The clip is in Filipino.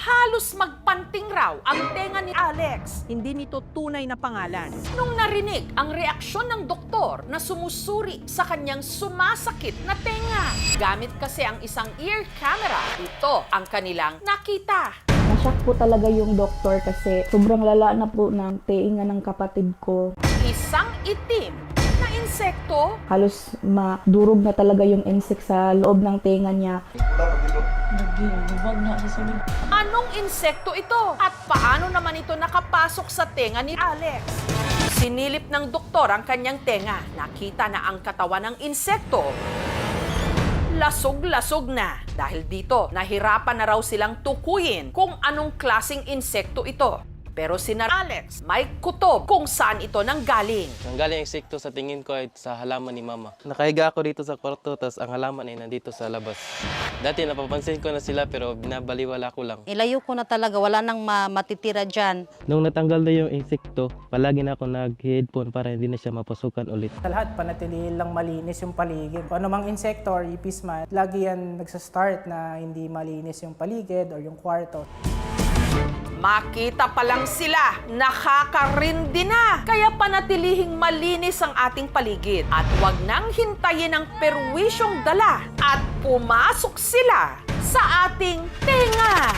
Halos magpanting raw ang tenga ni Alex Hindi nito tunay na pangalan. nung narinig ang reaksyon ng doktor na sumusuri sa kanyang sumasakit na tenga. Gamit kasi ang isang ear camera, ito ang kanilang nakita. Nashock po talaga yung doktor kasi sobrang lala na po ng teinga ng kapatid ko. Isang itim na insekto Halos madurog na talaga yung insect sa loob ng tenga niya. Anong insekto ito? At paano naman ito nakapasok sa tenga ni Alex? Sinilip ng doktor ang kanyang tenga. Nakita na ang katawan ng insekto. Lasog-lasog na. Dahil dito, nahirapan na raw silang tukuyin kung anong klaseng insekto ito. Pero si Alex may kutob kung saan ito nanggaling. Nanggaling insekto sa tingin ko ay sa halaman ni mama. Nakahiga ako dito sa kwarto, tapos ang halaman ay nandito sa labas. Dati napapansin ko na sila pero binabaliwala ko lang. Ilayo ko na talaga, wala nang matitira dyan. Nung natanggal na yung insekto, palagi na ako nag-headphone para hindi na siya mapasukan ulit. Sa lahat, panatilihin lang malinis yung paligid. Kung anumang insekto or ipis man, lagi yan nagsa-start na hindi malinis yung paligid or yung kwarto. Makita pa lang sila, nakakarindi na. Kaya panatilihing malinis ang ating paligid. At huwag nang hintayin ang perwisyong dala at pumasok sila sa ating tenga.